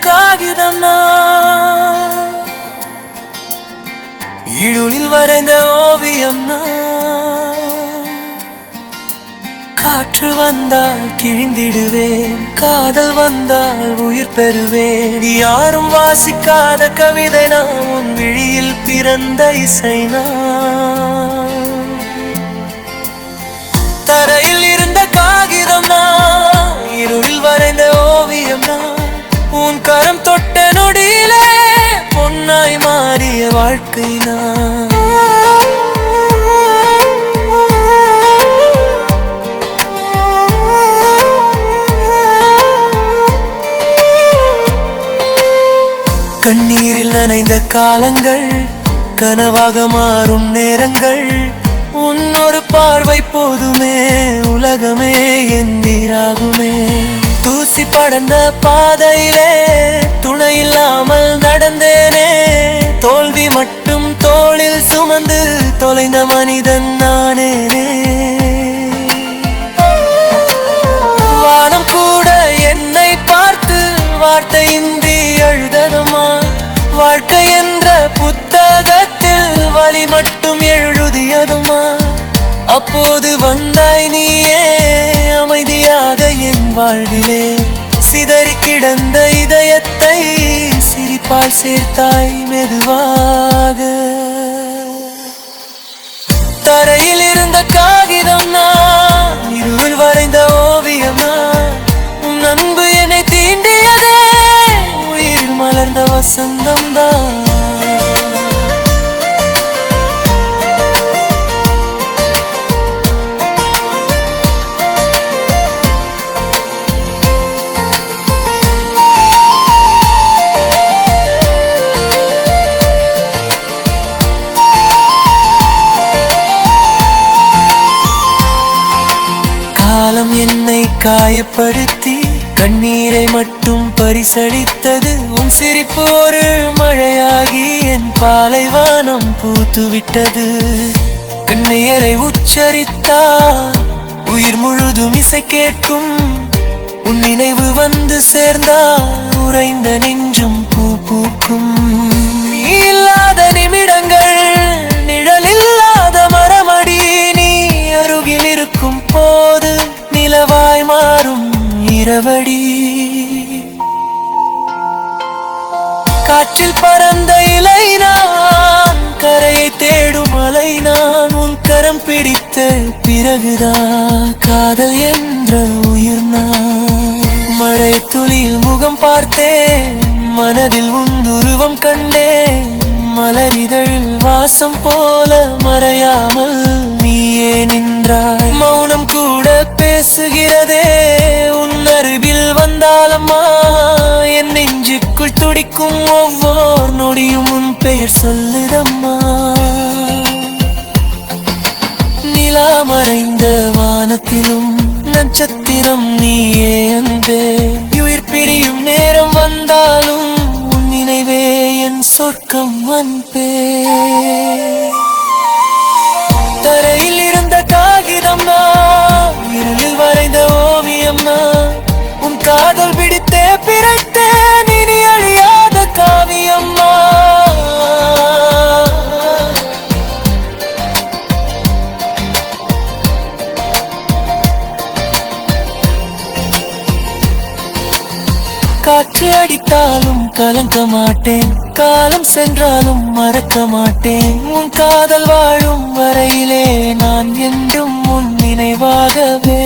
காகிதம் நான், இருளில் வரைந்த ஓவியம் நான். காற்று வந்தால் கிழிந்திடுவேன், காதல் வந்தால் உயிர் பெறுவேன். யாரும் வாசிக்காத கவிதை நான், உன் விழியில் பிறந்த இசை நான். தரையில் இருந்த காகிதம் நான், இருளில் வரைந்த ஓவியம் நான். உன் கரம் தொட்ட நொடியிலே பொன்னாய் மாறிய வாழ்க்கை நான். கண்ணீரில் நனைந்த காலங்கள், கனவாக மாறும் நேரங்கள். உன்னொரு பார்வை போதுமே, உலகமே எந்திராகுமே. தூசி படர்ந்த பாதையிலே துணை இல்லாமல் நடந்தேனே. தோல்வி மட்டும் தோளில் சுமந்து தொலைந்த மனிதன் நானே. வானம் கூட என்னை பார்த்து வார்த்தையின்றி அழுததுமா. வாழ்க்கை என்ற புத்தகத்தில் வழி மட்டும் எழுதியதுமா. அப்போது வந்தாய் நீயே, அமைதியாக என் வாழ்விலே. சிதறி கிடந்த இதயத்தை சிரிப்பால் சேர்த்தாய் மெதுவாக. தரையில் இருந்த காகிதம் நான், இருள் வரைந்த ஓவியம் நான். உன் அன்பு என்னை தீண்டியதே, உயிர் மலர்ந்த வசந்தம் தான். காலம் என்னை காயப்படுத்தி கண்ணீரை மட்டும் பரிசளித்தது. உன் சிரிப்பு ஒரு மழையாகி என் பாலைவானம் பூத்துவிட்டது. கண்ணீரை உச்சரித்தால் உயிர் முழுதும் இசை கேட்கும். உன் நினைவு வந்து சேர்ந்தால் உறைந்த நெஞ்சும் பூ பூக்கும். நீ இல்லாத நிமிடங்கள் நிழல் இல்லாத மரமடி. நீ அருகில் இருக்கும் போது நிலவாய் மாறும் இரவடி. காற்றில் பறந்த இலை நான், கரையை தேடும் அலை நான். உன் கரம் பிடித்த பிறகுதான் காதல் என்ற உயிர் நான். மழை துளியில் முகம் பார்த்தேன், மனதில் உன் உருவம் கண்டேன். மலரிதழில் வாசம் போல மறையாமல் நீயே நின்றாய். மௌனம் கூட பேசுகிறதே உன் அருகில் வந்தாலம்மா. என் நெஞ்சுக்குள் துடிக்கும் ஒவ்வொரு நொடியும் உன் பெயர் சொல்லுதம்மா. நிலா மறைந்த வானத்திலும் நட்சத்திரம் நீயே அன்பே. உயிர் பிரியும் நேரம் வந்தாலும் உன் நினைவே என் சொர்க்கம் அன்பே. தரையில் இருந்த காகிதம் நான், இருளில் வரைந்த ஓவியம் நான். உன் காதல் பிடித்தே பிறத்தேன், இனி அழியாத காவியம் நான். காற்று அடித்தாலும் கலங்க மாட்டேன், காலம் சென்றாலும் மறக்க மாட்டேன். உன் காதல் வாழும் வரையிலே நான் என்றும் உன் நினைவாகவே.